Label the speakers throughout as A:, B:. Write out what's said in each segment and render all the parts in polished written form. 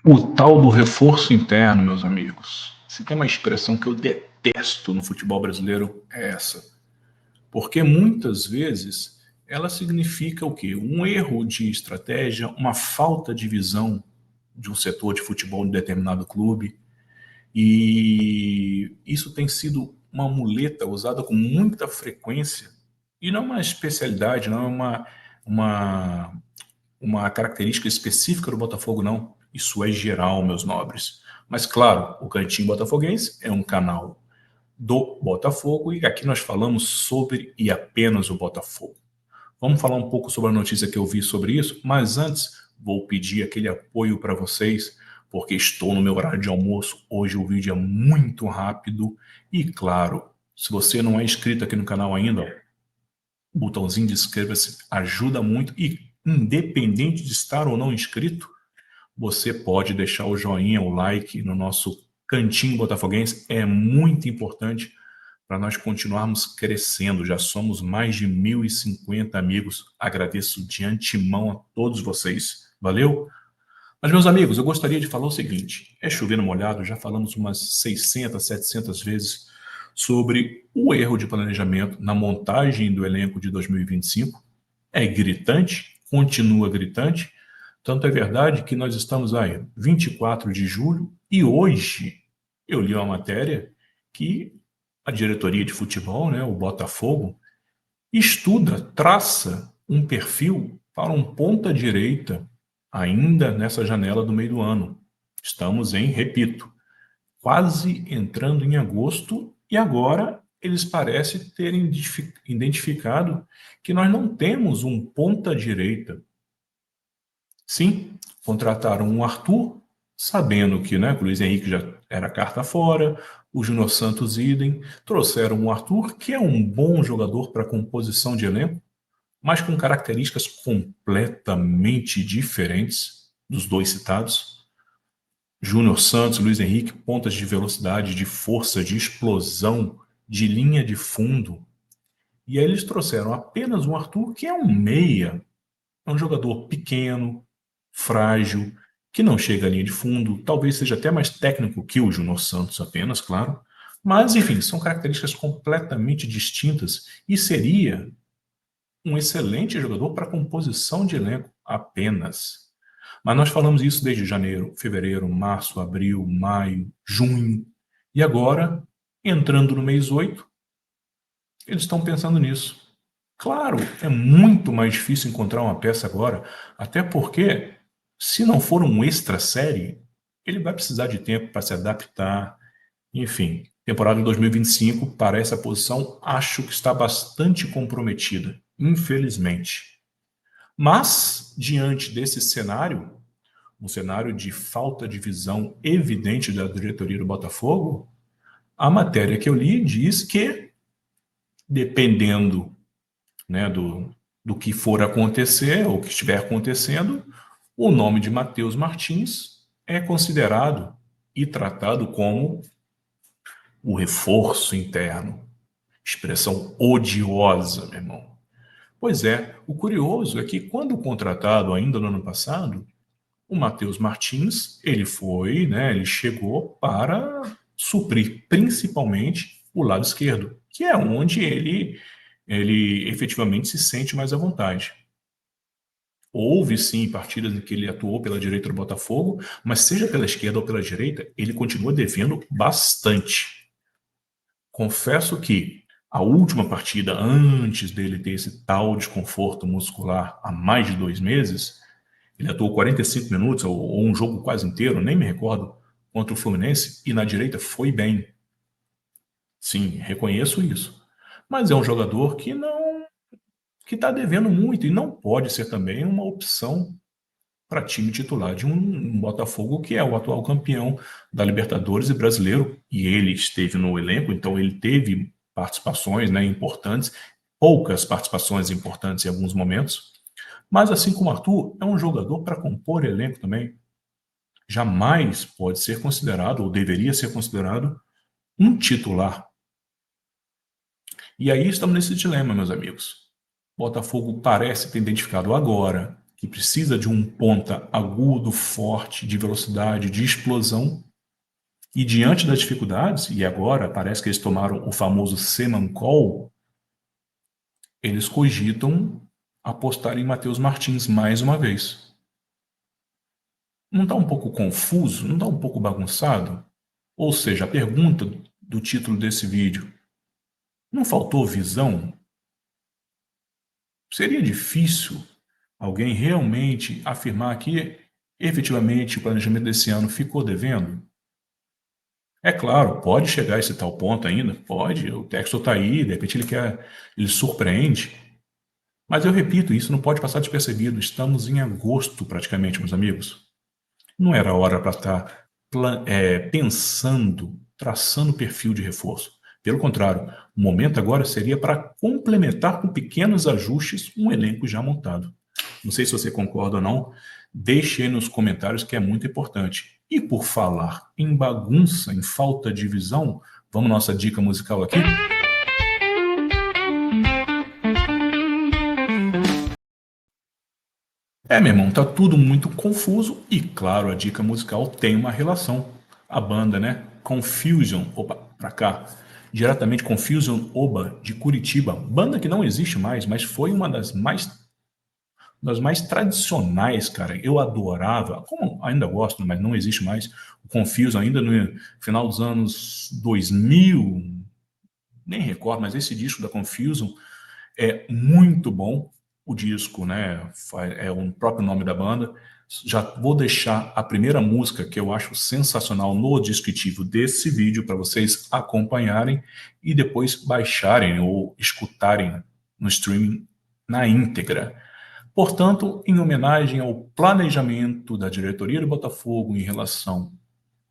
A: O tal do reforço interno, meus amigos. Se tem uma expressão que eu detesto no futebol brasileiro, é essa. Porque muitas vezes ela significa o quê? Um erro de estratégia, uma falta de visão de um setor de futebol de determinado clube. E isso tem sido uma muleta usada com muita frequência. E não é uma especialidade, não é uma, uma característica específica do Botafogo, não. Isso é geral, meus nobres. Mas, claro, o Cantinho Botafoguense é um canal do Botafogo e aqui nós falamos sobre e apenas o Botafogo. Vamos falar um pouco sobre a notícia que eu vi sobre isso, mas antes vou pedir aquele apoio para vocês, porque estou no meu horário de almoço. Hoje o vídeo é muito rápido e, claro, se você não é inscrito aqui no canal ainda, o botãozinho de inscreva-se ajuda muito e, independente de estar ou não inscrito, você pode deixar o joinha, o like no nosso Cantinho Botafoguense. É muito importante para nós continuarmos crescendo. Já somos mais de 1.050 amigos. Agradeço de antemão a todos vocês. Valeu? Mas, meus amigos, eu gostaria de falar o seguinte. É chover no molhado, já falamos umas 600, 700 vezes sobre o erro de planejamento na montagem do elenco de 2025. É gritante, continua gritante. Tanto é verdade que nós estamos aí, 24 de julho, e hoje eu li uma matéria que a diretoria de futebol, né, o Botafogo, estuda, traça um perfil para um ponta-direita ainda nessa janela do meio do ano. Estamos em, repito, quase entrando em agosto e agora eles parecem terem identificado que nós não temos um ponta-direita. Sim, contrataram um Arthur, sabendo que, né, o Luiz Henrique já era carta fora, o Júnior Santos idem, trouxeram um Arthur, que é um bom jogador para composição de elenco, mas com características completamente diferentes dos dois citados. Júnior Santos, Luiz Henrique, pontas de velocidade, de força, de explosão, de linha de fundo. E aí eles trouxeram apenas um Arthur, que é um meia, é um jogador pequeno, frágil, que não chega à linha de fundo, talvez seja até mais técnico que o Júnior Santos apenas, claro. Mas, enfim, são características completamente distintas e seria um excelente jogador para composição de elenco apenas. Mas nós falamos isso desde janeiro, fevereiro, março, abril, maio, junho. E agora, entrando no mês 8, eles estão pensando nisso. Claro, é muito mais difícil encontrar uma peça agora, até porque, se não for um extra série, ele vai precisar de tempo para se adaptar. Enfim, temporada de 2025, para essa posição, acho que está bastante comprometida, infelizmente. Mas, diante desse cenário, um cenário de falta de visão evidente da diretoria do Botafogo, a matéria que eu li diz que, dependendo, né, do que for acontecer, ou que estiver acontecendo, o nome de Matheus Martins é considerado e tratado como o reforço interno. Expressão odiosa, meu irmão. Pois é, o curioso é que quando contratado ainda no ano passado, o Matheus Martins, ele foi, né, ele chegou para suprir principalmente o lado esquerdo, que é onde ele efetivamente se sente mais à vontade. Houve sim partidas em que ele atuou pela direita do Botafogo, mas seja pela esquerda ou pela direita, ele continua devendo bastante. Confesso que a última partida, antes dele ter esse tal desconforto muscular há mais de 2 meses, ele atuou 45 minutos, ou um jogo quase inteiro, nem me recordo, contra o Fluminense, e na direita foi bem. Sim, reconheço isso. Mas é um jogador que está devendo muito e não pode ser também uma opção para time titular de um Botafogo que é o atual campeão da Libertadores e brasileiro, e ele esteve no elenco, então ele teve participações, né, importantes, poucas participações importantes em alguns momentos, mas assim como o Arthur, é um jogador para compor elenco também. Jamais pode ser considerado, ou deveria ser considerado, um titular. E aí estamos nesse dilema, meus amigos. Botafogo parece ter identificado agora que precisa de um ponta agudo, forte, de velocidade, de explosão, e diante das dificuldades, e agora parece que eles tomaram o famoso Semancol, eles cogitam apostar em Matheus Martins mais uma vez. Não está um pouco confuso? Não está um pouco bagunçado? Ou seja, a pergunta do título desse vídeo, não faltou visão? Seria difícil alguém realmente afirmar que efetivamente o planejamento desse ano ficou devendo? É claro, pode chegar a esse tal ponto ainda, pode, o texto está aí, de repente ele surpreende. Mas eu repito, isso não pode passar despercebido. Estamos em agosto praticamente, meus amigos. Não era hora para estar pensando, traçando perfil de reforço. Pelo contrário, o momento agora seria para complementar com pequenos ajustes um elenco já montado. Não sei se você concorda ou não, deixe aí nos comentários que é muito importante. E por falar em bagunça, em falta de visão, vamos nossa dica musical aqui? Meu irmão, tá tudo muito confuso e, claro, a dica musical tem uma relação. A banda, né? Confusion, opa, pra cá. Diretamente Confusion Oba, de Curitiba. Banda que não existe mais, mas foi uma das mais tradicionais, cara. Eu adorava, como ainda gosto, mas não existe mais. O Confusion, ainda no final dos anos 2000, nem recordo, mas esse disco da Confusion é muito bom. O disco, né, é o próprio nome da banda. Já vou deixar a primeira música que eu acho sensacional no descritivo desse vídeo para vocês acompanharem e depois baixarem ou escutarem no streaming na íntegra. Portanto, em homenagem ao planejamento da diretoria do Botafogo em relação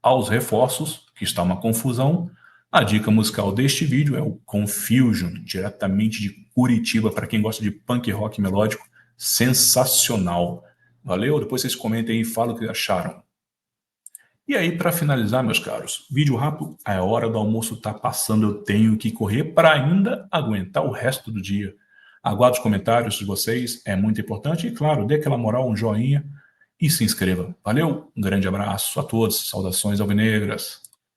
A: aos reforços, que está uma confusão, a dica musical deste vídeo é o Confusion, diretamente de Curitiba, para quem gosta de punk rock melódico, sensacional. Valeu? Depois vocês comentem aí e falam o que acharam. E aí, para finalizar, meus caros, vídeo rápido, a hora do almoço está passando, eu tenho que correr para ainda aguentar o resto do dia. Aguardo os comentários de vocês, é muito importante, e claro, dê aquela moral, um joinha e se inscreva. Valeu, um grande abraço a todos, saudações alvinegras.